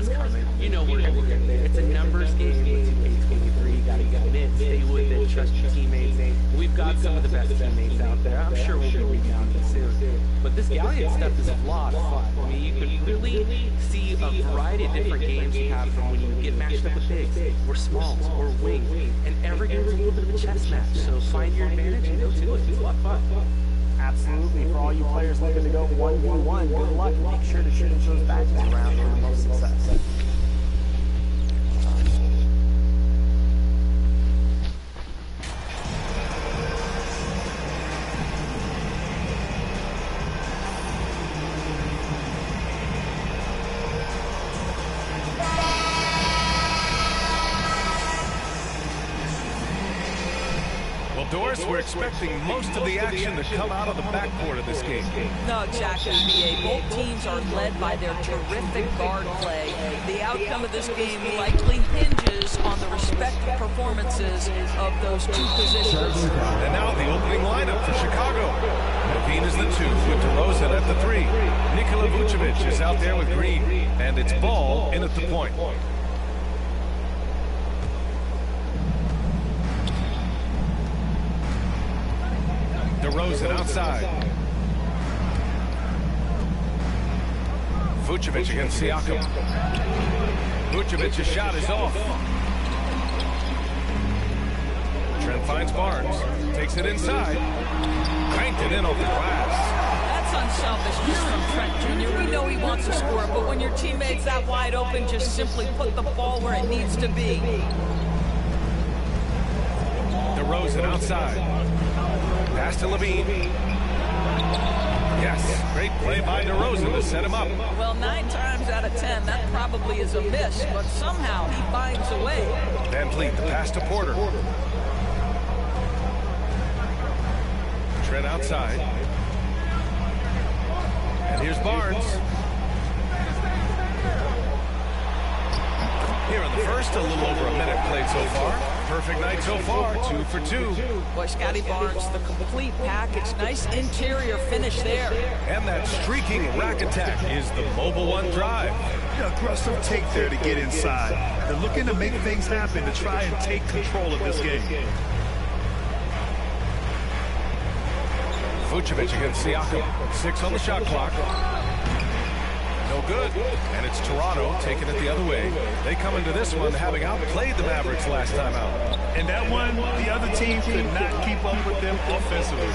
Awards coming. You know we're going to get there. It's a numbers game with 2K23. You got to commit, stay with it, trust your teammates. We've got some of the best teammates out there. I'm sure we'll be rebounding soon. But this Galleon stuff is a lot of fun. I mean, you can really see a variety of different games you have from when you get matched up with bigs, or smalls, or wings. And every game's a little bit of a chess match. So find your advantage and go to it. It's a lot of fun. Absolutely. For all you players looking to go 1v1, good luck and make sure to finish those matches around for the most success. Doris, we're expecting most of the action to come out of the backcourt of this game. No, exactly, B.A. Both teams are led by their terrific guard play. The outcome of this game likely hinges on the respective performances of those two positions. And now the opening lineup for Chicago. Levine is the 2 with DeRozan at the 3. Nikola Vucevic is out there with Green. And it's Ball in at the point. DeRozan outside. Vucevic against Siakam. Vucevic's shot is off. Trent finds Barnes. Takes it inside. Cranked it in off the glass. That's unselfishness from Trent Jr. We know he wants to score, but when your teammate's that wide open, just simply put the ball where it needs to be. DeRozan outside. Pass to Levine. Yes, great play by DeRozan to set him up. Well, 9 times out of 10, that probably is a miss, but somehow he finds a way. VanVleet, the pass to Porter. Trent outside. And here's Barnes. Here in the first, a little over a minute played so far. Perfect night so far, 2 for 2. Boy, Scotty Barnes, the complete package. Nice interior finish there. And that streaking rack attack is the Mobile One drive. Aggressive take there to get inside. They're looking to make things happen to try and take control of this game. Vucevic against Siakam. 6 on the shot clock. No good. And it's Toronto taking it the other way. They come into this one having outplayed the Mavericks last time out. And that one, the other team could not keep up with them offensively.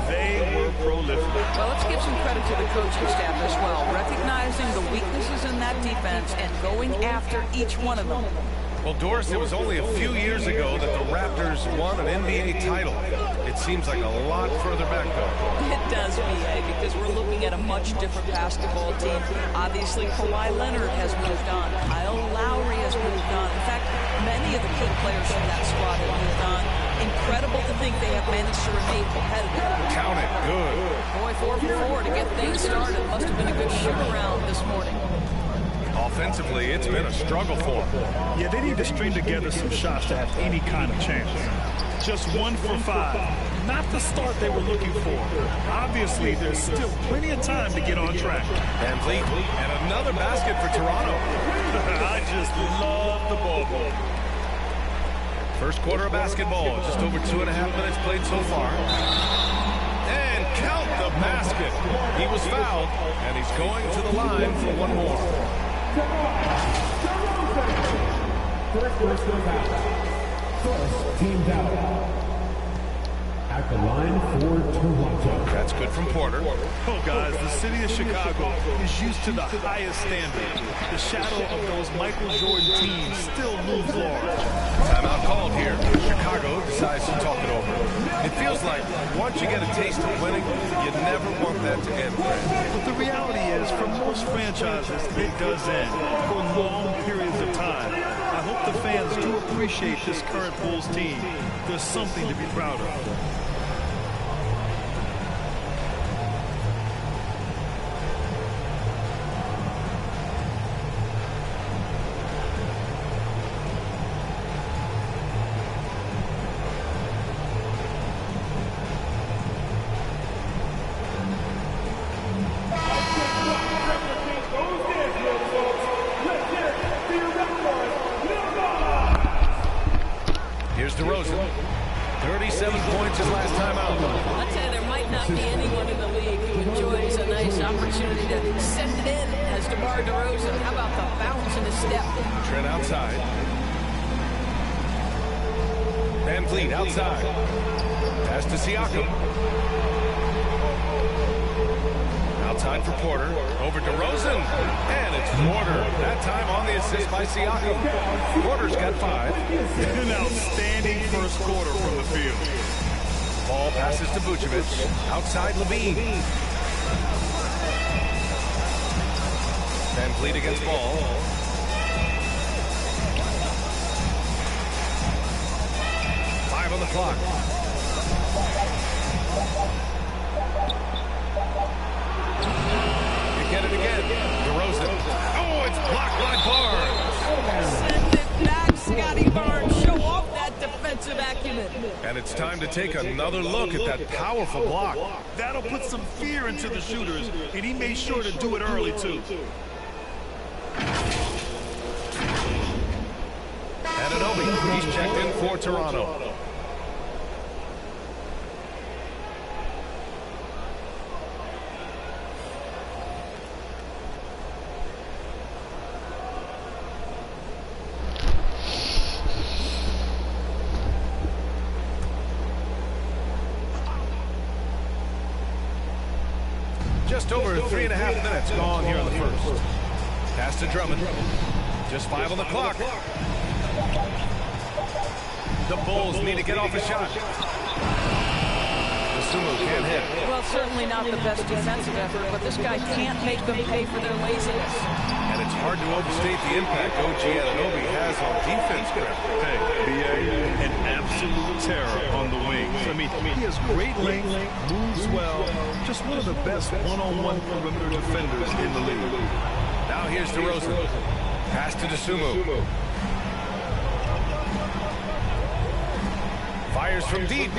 They were prolific. Well, let's give some credit to the coaching staff as well, recognizing the weaknesses in that defense and going after each one of them. Well, Doris, it was only a few years ago that the Raptors won an NBA title. It seems like a lot further back, though. It does, B.A., because we're looking at a much different basketball team. Obviously, Kawhi Leonard has moved on. Kyle Lowry has moved on. In fact, many of the key players from that squad have moved on. Incredible to think they have managed to remain competitive. Count it. Good. Boy, 4 for 4 to get things started. Must have been a good shoot-around this morning. Offensively, it's been a struggle for them. Yeah, they need to string together some shots to have any kind of chance. Just 1 for 5. Not the start they were looking for. Obviously, there's still plenty of time to get on track. VanVleet, and another basket for Toronto. I just love the ball boy. First quarter of basketball, just over 2.5 minutes played so far. And count the basket. He was fouled, and he's going to the line for one more. First team out. At the line for Toronto. That's good from Porter. Oh, guys, the city of Chicago is used to the highest standard. The shadow of those Michael Jordan teams still looms large. Timeout called here. Chicago decides to talk it over. It feels like once you get a taste of winning, you never want that to end. But the reality is, for most franchises, it does end for long periods of time. I hope the fans do appreciate this current Bulls team. There's something to be proud of. 37 points his last time out. I'd say there might not be anyone in the league who enjoys a nice opportunity to send it in as DeMar DeRozan. How about the bounce in his step? Trent outside. Van Vliet outside. Pass to Siakam. Outside for Porter. Over to DeRozan. And it's Porter. That time on the assist by Siakam. Porter's got 5. An outstanding first quarter from the field. Ball passes to Vucevic. Outside Levine. Van Vliet against Ball. On the clock. You get it again. DeRozan. Oh, it's blocked by Barnes. Send it back, Scotty Barnes. Show off that defensive acumen. And it's time to take another look at that powerful block. That'll put some fear into the shooters, and he made sure to do it early, too. Anunoby, he's checked in for Toronto. Just over 3.5 minutes gone here in the first. Pass to Drummond. Just 5 on the clock. The Bulls need to get off a shot. Sumo can't hit. Well, certainly not the best defensive effort, but this guy can't make them pay for their laziness. And it's hard to overstate the impact OG Anunoby has on defense, Greg. Hey, B.A., an absolute terror on the wings. I mean, he has great length, moves well, just one of the best one-on-one perimeter defenders in the league. Now here's DeRozan. Pass to DeSumo. Fires from deep.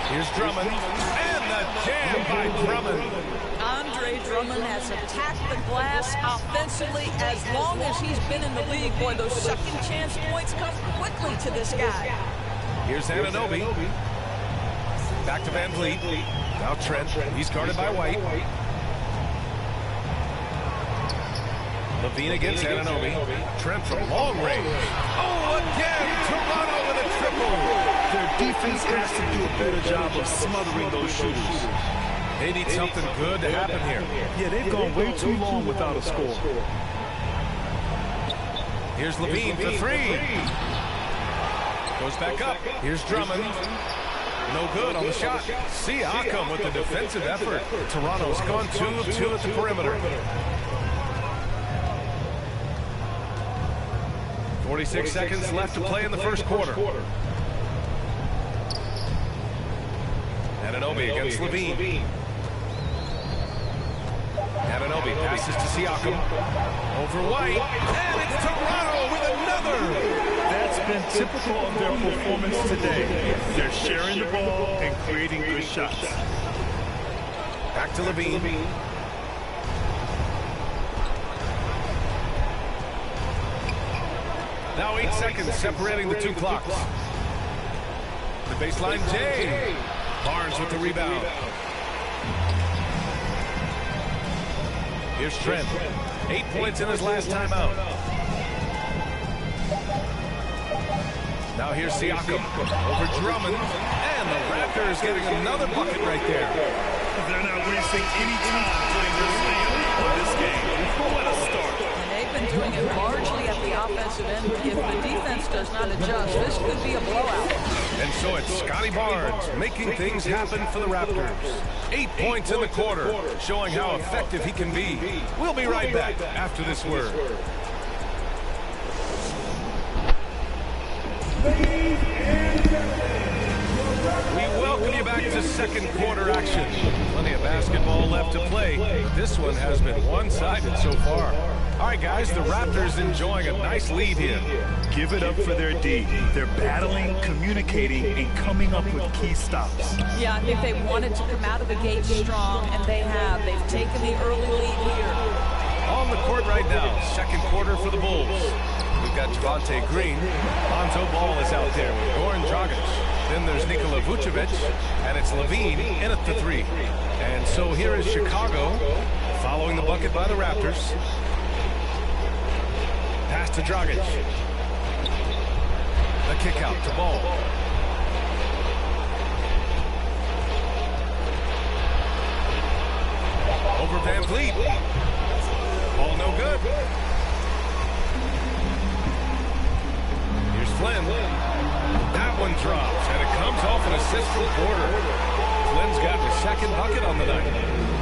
Here's Drummond. And the jam by Drummond. Andre Drummond has attacked the glass offensively as long as he's been in the league. Boy, those second chance points come quickly to this guy. Here's Anunoby. Back to Van Vliet. Now Trent. He's guarded by White. Levine against Anunoby. Trent from long range. Oh, again! Toronto with a triple. Their defense has to do a better job of smothering those shooters. They need something good to happen here. Yeah, they've gone way too long without a score. Here's Levine for 3. Goes back up. Here's Drummond. No good on the shot. Siakam with the defensive effort. Toronto's gone 2 of 2 at the perimeter. 46 seconds left to play in the first quarter. Anunoby against Levine. Anunoby passes to Siakam. Over White. And it's Toronto with another. That's been typical of their performance today. They're sharing the ball and creating good shots. Back to Levine. Now 8 seconds separating the 2 clocks. The baseline, Jay. Barnes with the rebound. Here's Trent. 8 points in his last time out. Now here's Siakam. Over Drummond. And the Raptors getting another bucket right there. They're not wasting any time putting their stamp on this game. What a start. And they've been doing it largely at the offensive end. If the defense does not adjust, this could be a blowout. And so it's Scotty Barnes making things happen for the Raptors. 8 points in the quarter, showing how effective he can be. We'll be right back after this word. We welcome you back to second quarter action. Plenty of basketball left to play. This one has been one-sided so far. All right, guys, the Raptors enjoying a nice lead here. Give it up for their D. They're battling, communicating, and coming up with key stops. Yeah, I think they wanted to come out of the gate strong, and they have. They've taken the early lead here. On the court right now, second quarter for the Bulls. We've got Javonte Green. Lonzo Ball is out there with Goran Dragic. Then there's Nikola Vucevic, and it's Levine in at the 3. And so here is Chicago following the bucket by the Raptors. Pass to Dragic. The kick out to Ball. Over Van Vliet. Ball no good. Here's Flynn. That one drops, and it comes off an assist from Porter. Flynn's got the second bucket on the night.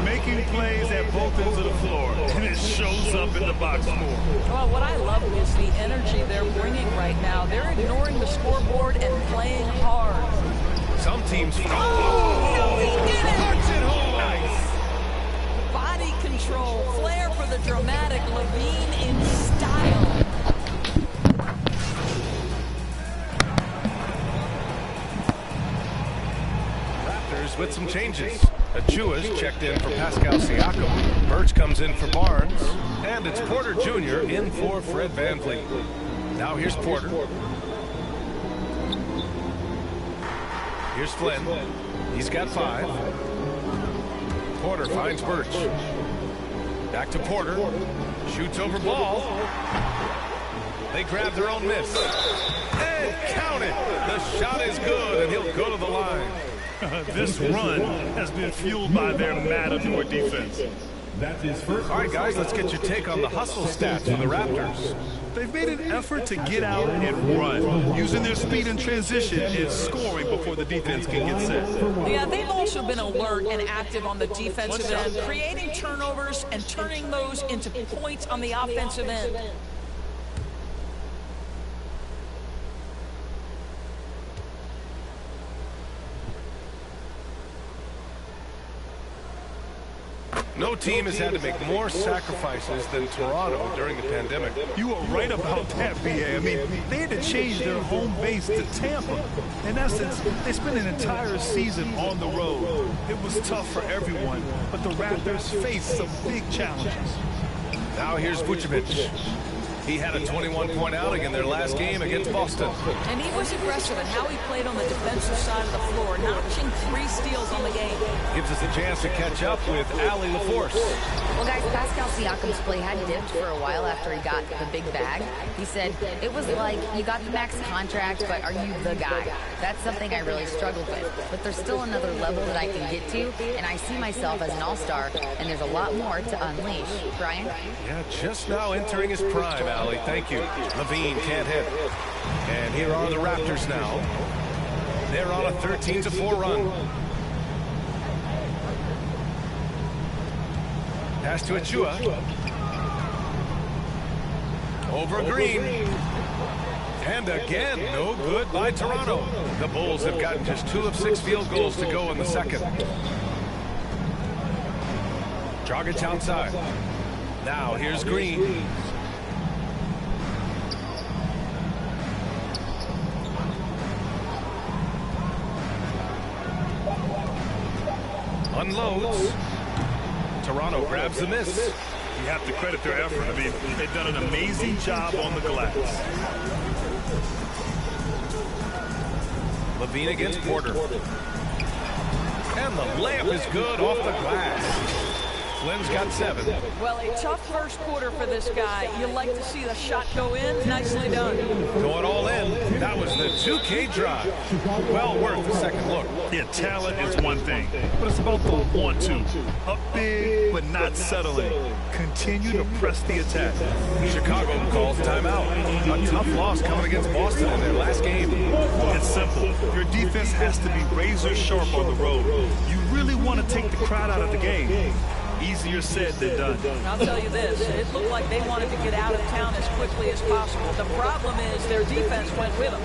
Making plays at both ends of the floor, and it shows up in the box score. Well, what I love is the energy they're bringing right now. They're ignoring the scoreboard and playing hard. Some teams... He did it! Nice. Body control, flair for the dramatic, Levine in style. Raptors with some changes. Achua's checked in for Pascal Siakam. Birch comes in for Barnes. And it's Porter Jr. in for Fred VanVleet. Now here's Porter. Here's Flynn. He's got 5. Porter finds Birch. Back to Porter. Shoots over Ball. They grab their own miss. And count it. The shot is good, and he'll go to the line. This run has been fueled by their Matador defense. That's his first. All right, guys, let's get your take on the hustle stats for the Raptors. They've made an effort to get out and run, using their speed in transition and scoring before the defense can get set. Yeah, they've also been alert and active on the defensive end, creating turnovers and turning those into points on the offensive end. No team has had to make more sacrifices than Toronto during the pandemic. You are right about that, BA. I mean, they had to change their home base to Tampa. In essence, they spent an entire season on the road. It was tough for everyone, but the Raptors faced some big challenges. Now here's Vucevic. He had a 21-point outing in their last game against Boston. And he was aggressive in how he played on the defensive side of the floor, notching 3 steals on the game. Gives us a chance to catch up with Allie LaForce. Well, guys, Pascal Siakam's play had dipped for a while after he got the big bag. He said, it was like, you got the max contract, but are you the guy? That's something I really struggled with. But there's still another level that I can get to, and I see myself as an all-star, and there's a lot more to unleash. Brian? Yeah, just now entering his prime, Allie. Thank you. Levine can't hit. And here are the Raptors now. They're on a 13-4 run. Pass to Achua. Over Green. And again, no good by Toronto. The Bulls have gotten just 2 of 6 field goals to go in the second. Dragic outside. Now here's Green. Unloads. Toronto grabs the miss. You have to credit their effort. I mean, they've done an amazing job on the glass. Levine against Porter. And the layup is good off the glass. Flynn's got 7. Well, a tough first quarter for this guy. You like to see the shot go in. Nicely done. Going all in. That was the 2K drive. Well worth a second look. Yeah, talent is one thing, but it's about the want-to. Up big, but not settling. Continue to press the attack. Chicago calls timeout. A tough loss coming against Boston in their last game. It's simple. Your defense has to be razor sharp on the road. You really want to take the crowd out of the game. Easier said than done. I'll tell you this, it looked like they wanted to get out of town as quickly as possible. The problem is their defense went with them.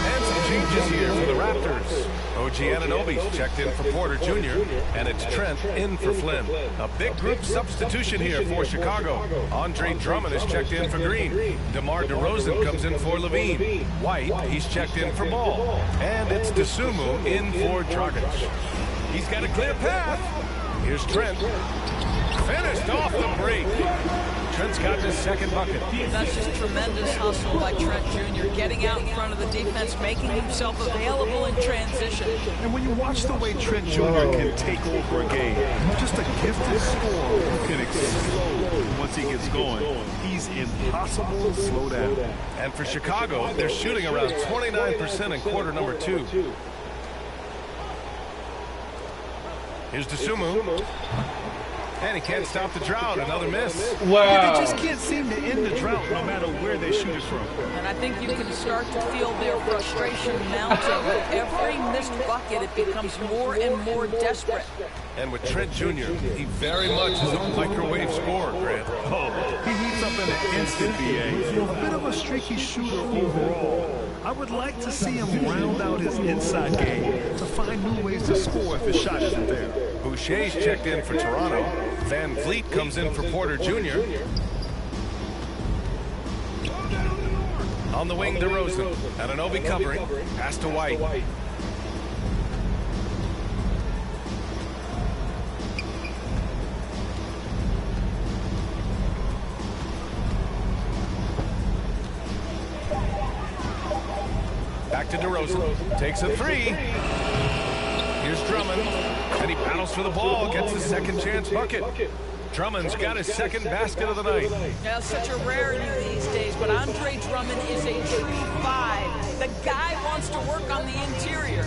And some changes here for the Raptors. OG Anunoby's checked in for Porter Jr., and it's Trent in for Flynn. A big group substitution here for Chicago. Andre Drummond is checked in for Green. DeMar DeRozan comes in for Levine. White, he's checked in for Ball. And it's Dosunmu in for Dragic. He's got a clear path. Here's Trent. Finished off the break. Trent's got his second bucket. That's just tremendous hustle by Trent Jr. Getting out in front of the defense, making himself available in transition. And when you watch the way Trent Jr. can take over a game, just a gifted scorer who can explode once he gets going. He's impossible to slow down. And for Chicago, they're shooting around 29% in quarter number 2. Here's Dosunmu. And he can't stop the drought. Another miss. Wow. They just can't seem to end the drought no matter where they shoot it from. And I think you can start to feel their frustration mounting. With every missed bucket, it becomes more and more desperate. And with Trent Jr., he very much is a microwave scorer, Grant. Oh, he heats up in an instant, BA. A bit of a streaky shooter overall. I would like to see him round out his inside game to find new ways to score if his shot isn't there. Boucher's checked in for Toronto. Van Vliet comes in for Porter Jr. On the wing, DeRozan. Anunoby covering. Pass to White. Back to DeRozan. Takes a three. Here's Drummond. And he battles for the ball. Gets his second chance bucket. Drummond's got his second basket of the night. Yeah, such a rarity these days, but Andre Drummond is a true 5. The guy wants to work on the interior.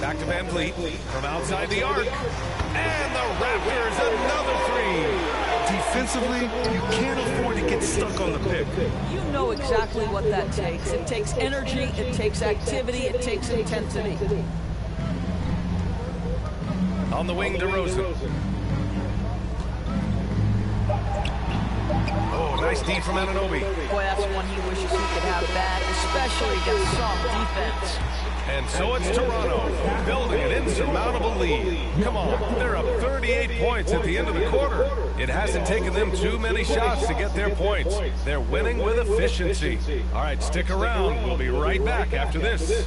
Back to Van Vliet from outside the arc. And the Raptors another three. Defensively, you can't afford to get stuck on the pick. You know exactly what that takes. It takes energy, it takes activity, it takes intensity. On the wing, DeRozan. Oh, nice D from Anunoby. Boy, that's one he wishes he could have back, especially against some defense. And so it's Toronto, building an insurmountable lead. Come on, they're up 38 points at the end of the quarter. It hasn't taken them too many shots to get their points. They're winning with efficiency. All right, stick around. We'll be right back after this.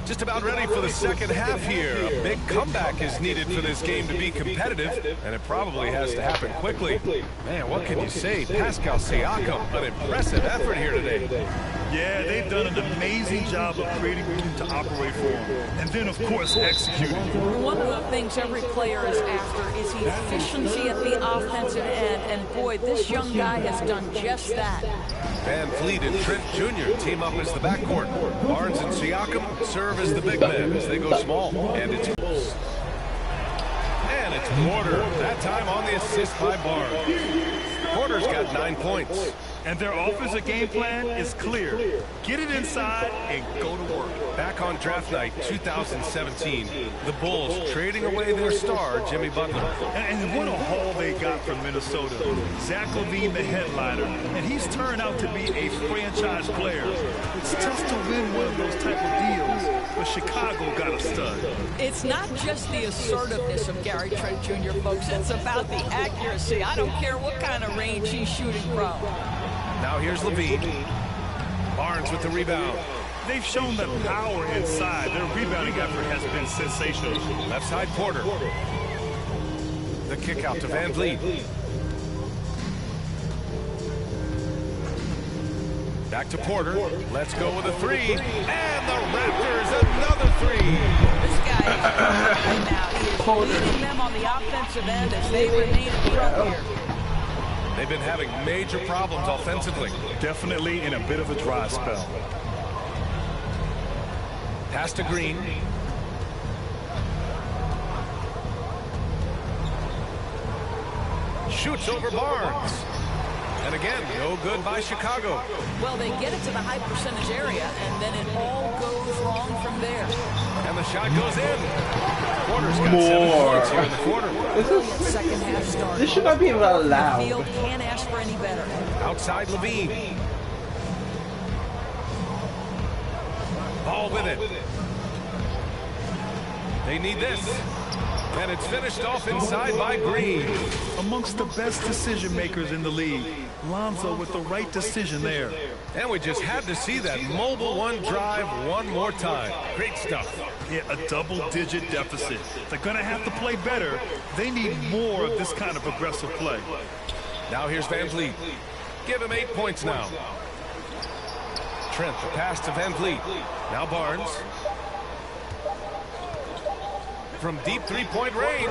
Just about ready for the second half here. A big comeback is needed for this game to be competitive, and it probably has to happen quickly. Man, what can you say? Pascal Siakam, an impressive effort here today. Yeah, they've done an amazing job of creating room to operate for him. And then, of course, executing. One of the things every player is after is efficiency at the offensive end. And boy, this young guy has done just that. Van Vliet and Trent Jr. team up as the backcourt. Barnes and Siakam serve as the big men as they go small. And it's Porter, that time on the assist by Barnes. Porter's got 9 points. And their offensive game plan is clear. Get it inside and go to work. Back on draft night 2017, the Bulls trading away their star, Jimmy Butler. And what a haul they got from Minnesota. Zach LaVine, the headliner, and he's turned out to be a franchise player. It's tough to win one of those type of deals, but Chicago got a stud. It's not just the assertiveness of Gary Trent Jr., folks. It's about the accuracy. I don't care what kind of range he's shooting from. Now here's Levine. Barnes with the rebound. They've shown the power inside. Their rebounding effort has been sensational. Left side Porter. The kick out to Van Vliet. Back to Porter. Let's go with a three. And the Raptors another three. This guy is now. He is leading them on the offensive end as they remain in front here. They've been having major problems offensively. Definitely in a bit of a dry spell. Pass to Green. Shoots over Barnes. And again, no good by Chicago. Well, they get it to the high percentage area, and then it all goes wrong from there. And the shot goes in. Porter's got 7 points here in the quarter. Second half start. This should not be allowed. The field can't ask for any better. Outside Levine. Ball with it. They need this. And it's finished off inside by Green. Amongst the best decision makers in the league. Lonzo with the right decision there. And we just had to see that mobile one drive one more time. Great stuff. Yeah, a double-digit deficit. If they're going to have to play better, they need more of this kind of aggressive play. Now here's Van Vliet. Give him 8 points now. Trent, the pass to Van Vliet. Now Barnes. From deep three-point range.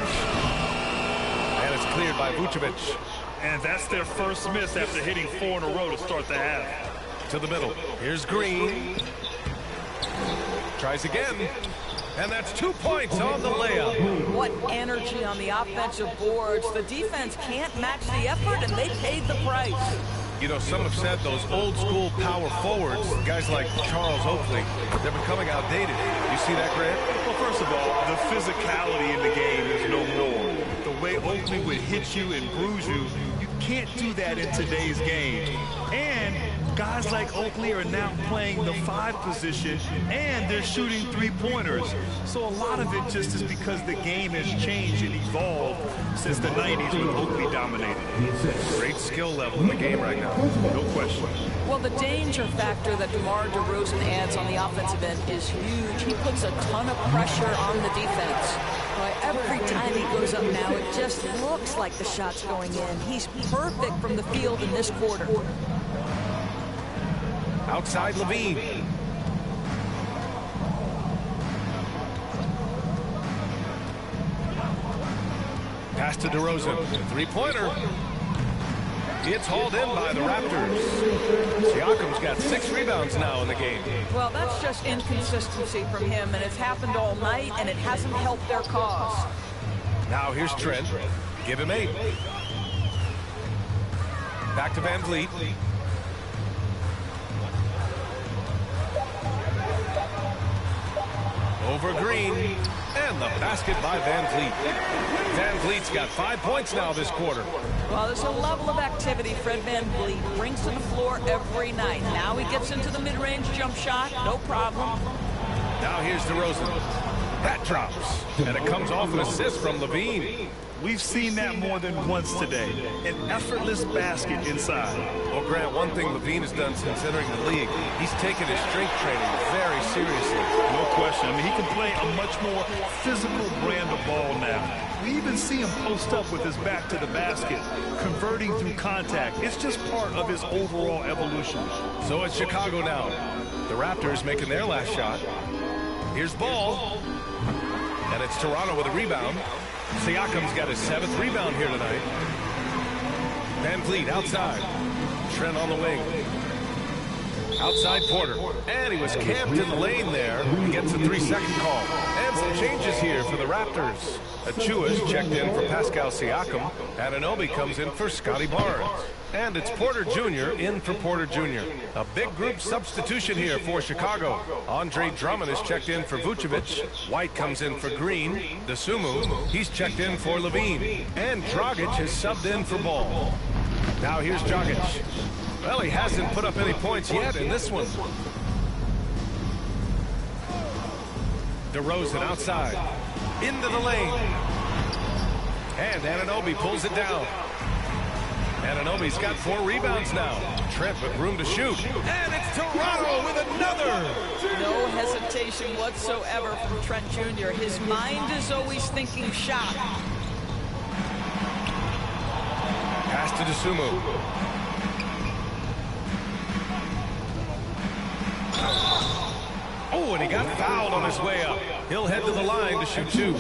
And it's cleared by Vucevic. And that's their first miss after hitting 4 in a row to start the half. To the middle. Here's Green. Tries again. And that's 2 points on the layup. What energy on the offensive boards. The defense can't match the effort, and they paid the price. You know, some have said those old-school power forwards, guys like Charles Oakley, they're becoming outdated. You see that, Grant? Well, first of all, the physicality in the game is no more. The way Oakley would hit you and bruise you, you can't do that in today's game. And guys like Oakley are now playing the 5 position, and they're shooting 3-pointers. So a lot of it just is because the game has changed and evolved since the 90s when Oakley dominated. Great skill level in the game right now. No question. Well, the danger factor that DeMar DeRozan adds on the offensive end is huge. He puts a ton of pressure on the defense. Every time he goes up now, it just looks like the shot's going in. He's perfect from the field in this quarter. Outside Levine. Pass to DeRozan. 3-pointer. It's hauled in by the Raptors. Siakam's got 6 rebounds now in the game. Well, that's just inconsistency from him, and it's happened all night, and it hasn't helped their cause. Now here's Trent. Give him 8. Back to Van Vliet. Over Green. And the basket by Van Vliet. Van Vliet's got 5 points now this quarter. Well, there's a level of activity Fred Van Vliet brings to the floor every night. Now he gets into the mid-range jump shot, no problem. Now here's DeRozan. That drops. And it comes off an assist from Levine. We've seen that more than once today. An effortless basket inside. Well, Grant, one thing Levine has done since entering the league, he's taken his strength training very seriously. No question. I mean, he can play a much more physical brand of ball now. We even see him post up with his back to the basket, converting through contact. It's just part of his overall evolution. So it's Chicago now. The Raptors making their last shot. Here's Ball. And it's Toronto with a rebound. Siakam's got his 7th rebound here tonight. Van Vliet outside. Trent on the wing. Outside Porter. And he was camped in the lane there. He gets a 3-second call. And some changes here for the Raptors. Achua's checked in for Pascal Siakam. Anunoby comes in for Scotty Barnes. And it's Porter Jr. in for Porter Jr. A big group substitution here for Chicago. Andre Drummond is checked in for Vucevic. White comes in for Green. Dosunmu, he's checked in for Levine. And Dragic has subbed in for Ball. Now here's Dragic. Well, he hasn't put up any points yet in this one. DeRozan outside. Into the lane. And Anunoby pulls it down. Anunoby's got 4 rebounds now. Trent with room to shoot. And it's Toronto with another. No hesitation whatsoever from Trent Jr. His mind is always thinking shot. Pass to Dosunmu. Oh, and he got fouled on his way up. He'll head to the line to shoot 2.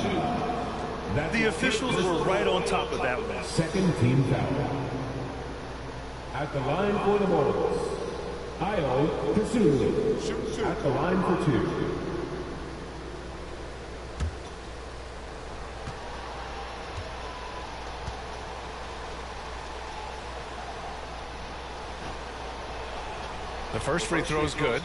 The officials were right on top of that one. Second team foul. At the line for the Bulls, Ayo Kasulu. At the line for 2. The first free throw is good.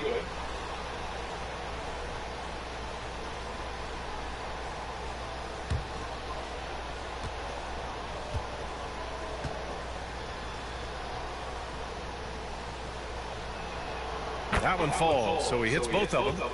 That one falls, so he hits both of them.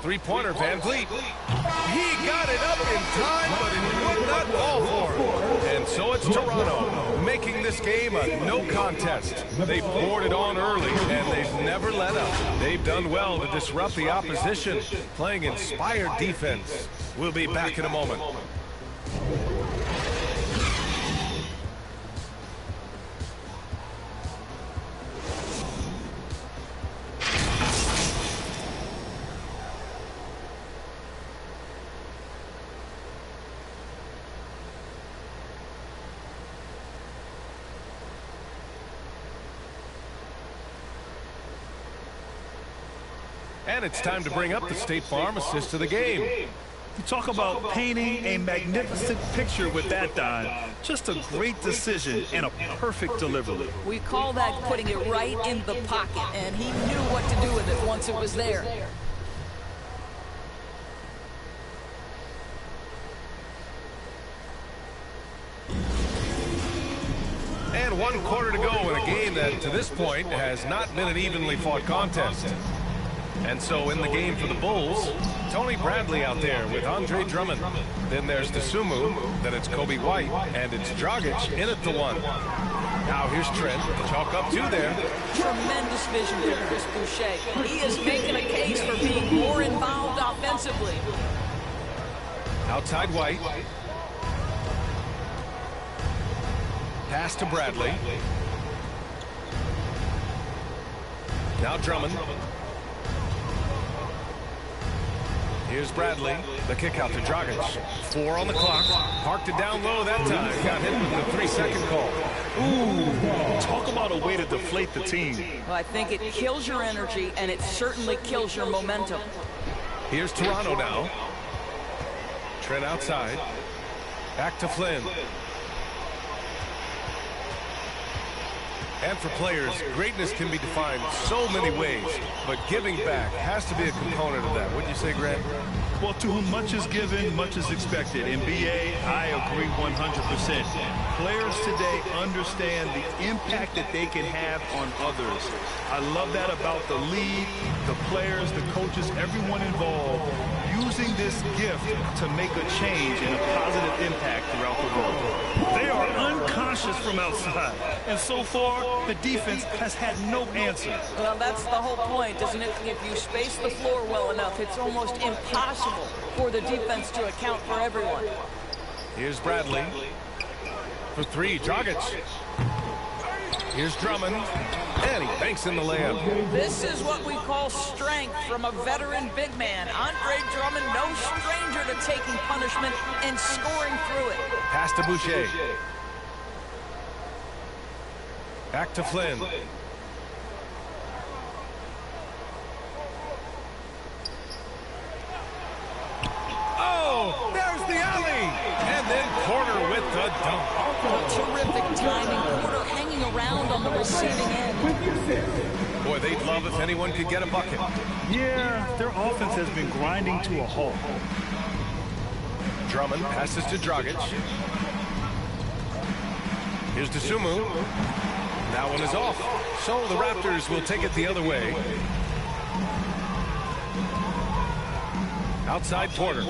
Three-pointer, Van Vliet. He got it up in time, but it would not fall for him. And so it's Toronto, making this game a no contest. They poured it on early, and they've never let up. They've done well to disrupt the opposition, playing inspired defense. We'll be back in a moment. And it's time to bring up the State Farm assist of the game. You talk about painting a magnificent picture with that dive. Just a great decision and a perfect delivery. We call that putting it right in the pocket, and he knew what to do with it once it was there. And 1 quarter to go in a game that, to this point, has not been an evenly fought contest. And so in the game for the Bulls, Tony Bradley out there with Andre Drummond. Then there's Dosunmu, then it's Kobe White, and it's Dragic in at the 1. Now here's Trent, chalk up 2 there. Tremendous vision from Chris Boucher. He is making a case for being more involved offensively. Outside White. Pass to Bradley. Now Drummond. Here's Bradley. The kick out to Dragic. 4 on the clock. Parked it down low that time. Got hit with the 3-second call. Ooh, talk about a way to deflate the team. Well, I think it kills your energy, and it certainly kills your momentum. Here's Toronto now. Trent outside. Back to Flynn. And for players, greatness can be defined so many ways, but giving back has to be a component of that. Wouldn't you say, Grant? Well, to whom much is given, much is expected. In BA, I agree 100%. Players today understand the impact that they can have on others. I love that about the league, the players, the coaches, everyone involved, using this gift to make a change and a positive impact throughout the world. They are unconscious from outside, and so far, the defense has had no answer. Well, that's the whole point, isn't it? If you space the floor well enough, it's almost impossible for the defense to account for everyone. Here's Bradley. For 3, Dragic. Here's Drummond. And he banks in the layup. This is what we call strength from a veteran big man. Andre Drummond, no stranger to taking punishment and scoring through it. Pass to Boucher. Back to Flynn. Oh, there's the alley. And then Porter with the dunk. Terrific timing. Porter hanging around on the receiving end. Boy, they'd love if anyone could get a bucket. Yeah, their offense has been grinding to a halt. Drummond passes to Dragic. Here's Dosunmu. That one is off. So the Raptors will take it the other way. Outside Porter.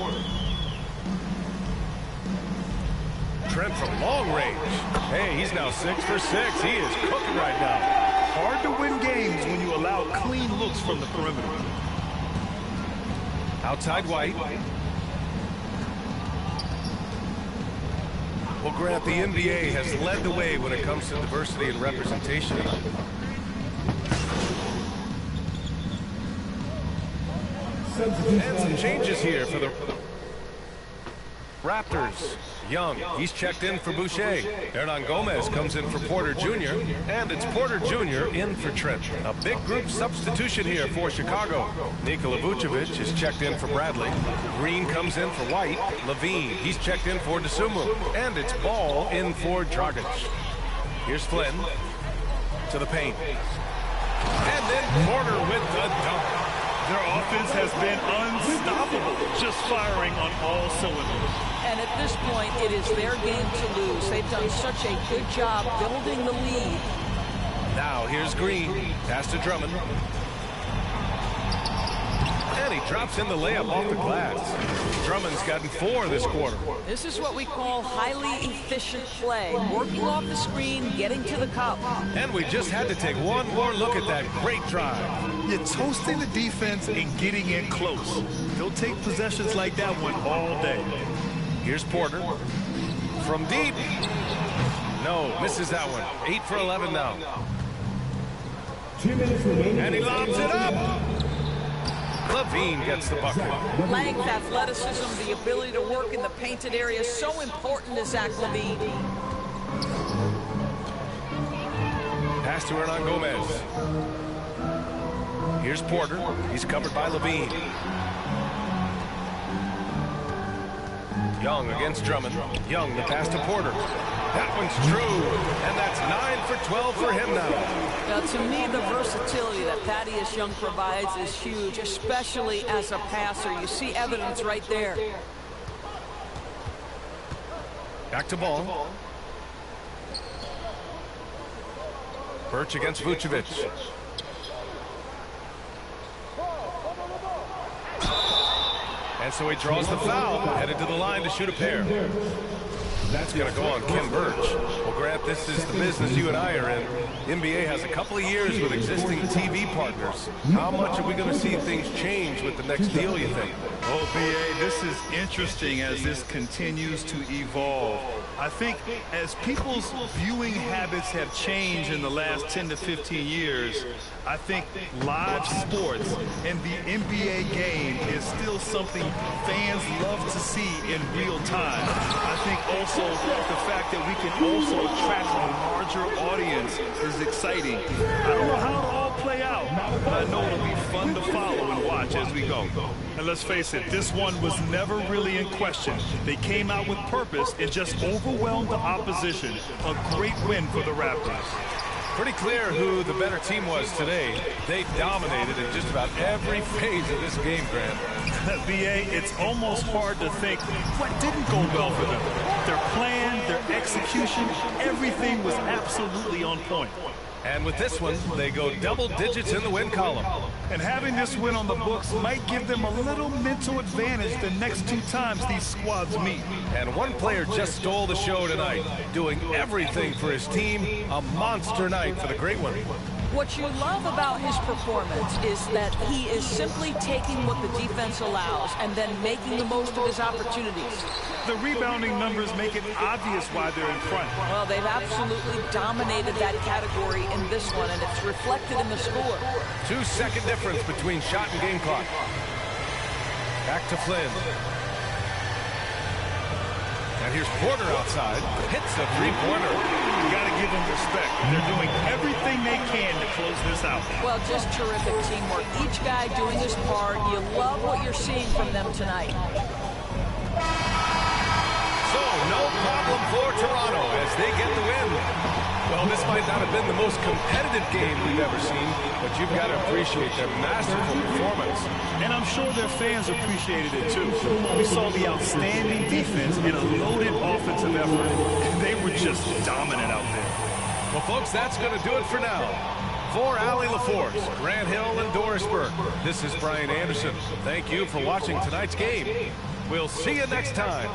Trent from long range. Hey, he's now 6 for 6. He is cooking right now. Hard to win games when you allow clean looks from the perimeter. Outside White. Well, Grant, the NBA has led the way when it comes to diversity and representation. And some changes here for the Raptors. Young, he's checked in for Boucher. Hernan Gomez comes in for Porter Jr. And it's Porter Jr. in for Trent. A big group substitution here for Chicago. Nikola Vucevic is checked in for Bradley. Green comes in for White. Levine, he's checked in for Dosunmu. And it's Ball in for Dragic. Here's Flynn to the paint. And then Porter with the dunk. Their offense has been unstoppable, just firing on all cylinders. And at this point, it is their game to lose. They've done such a good job building the lead. Now here's Green. Pass to Drummond. And he drops in the layup off the glass. Drummond's gotten 4 this quarter. This is what we call highly efficient play. Working off the screen, getting to the cup. And we just had to take one more look at that great drive. You're toasting the defense and getting in close. They'll take possessions like that one all day. Here's Porter. From deep. No, misses that one. 8 for 11 now. 2 minutes remaining. And he lobs it up. Levine gets the bucket. Length, athleticism, the ability to work in the painted area is so important to Zach LaVine. Pass to Hernan Gomez. Here's Porter. He's covered by Levine. Young against Drummond. Young, the pass to Porter. That one's true. And that's 9 for 12 for him now. Now, to me, the versatility that Thaddeus Young provides is huge, especially as a passer. You see evidence right there. Back to Ball. Birch against Vucevic. And so he draws the foul, headed to the line to shoot a pair. That's going to go on Ken Birch. Well, Grant, this is the business you and I are in. The NBA has a couple of years with existing TV partners. How much are we going to see things change with the next deal, you think? Oh, B.A., this is interesting as this continues to evolve. I think as people's viewing habits have changed in the last 10 to 15 years, I think live sports and the NBA game is still something fans love to see in real time. I think also the fact that we can also attract a larger audience is exciting. I don't know how it'll all play out, but I know it'll be fun to follow and watch as we go. And let's face it, this one was never really in question. They came out with purpose and just overwhelmed the opposition. A great win for the Raptors. Pretty clear who the better team was today. They dominated in just about every phase of this game, Grant. B.A., it's almost hard to think what didn't go well for them. Their plan, their execution, everything was absolutely on point. And with this one, they go double digits in the win column. And having this win on the books might give them a little mental advantage the next 2 times these squads meet. And one player just stole the show tonight, doing everything for his team. A monster night for the great one. What you love about his performance is that he is simply taking what the defense allows and then making the most of his opportunities. The rebounding numbers make it obvious why they're in front. Well, they've absolutely dominated that category in this one, and it's reflected in the score. 2-second difference between shot and game clock. Back to Flynn. And here's Porter outside. Hits a three-pointer. You got to give them respect. They're doing everything they can to close this out. Well, just terrific teamwork. Each guy doing his part. You love what you're seeing from them tonight. So, no problem for Toronto as they get the win. Well, this might not have been the most competitive game we've ever seen, but you've got to appreciate their masterful performance. And I'm sure their fans appreciated it, too. We saw the outstanding defense and a loaded offensive effort, and they were just dominant out there. Well, folks, that's going to do it for now. For Allie LaForce, Grant Hill, and Doris Burke, this is Brian Anderson. Thank you for watching tonight's game. We'll see you next time.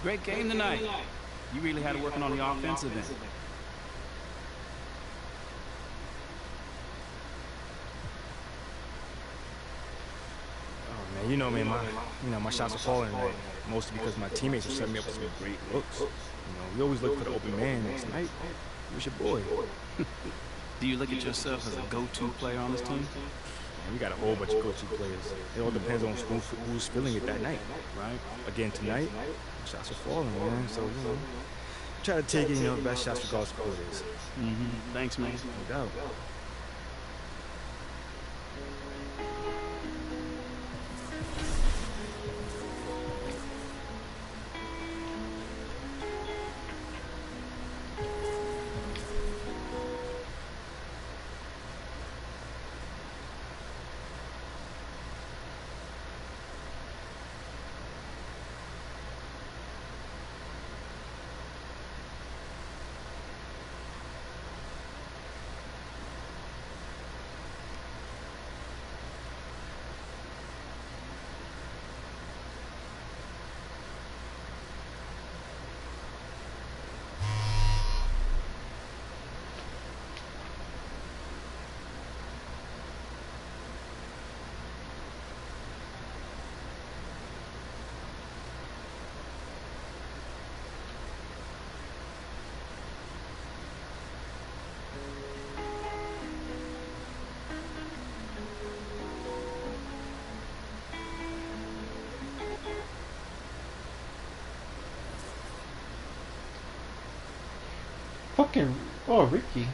Great game tonight. You really had to work on the offensive end. Oh man, my shots are falling tonight. Mostly because my teammates are setting me up with some great looks. We always look for the open man. Tonight, it was your boy. Do you look at yourself as a go-to player on this team? Man, we got a whole bunch of go-to players. It all depends on who's feeling it that night, right? Again, tonight, shots are falling, man. So, try to take it, the best shots regardless of who it is. Thanks, man. No doubt. Fucking, oh, Ricky.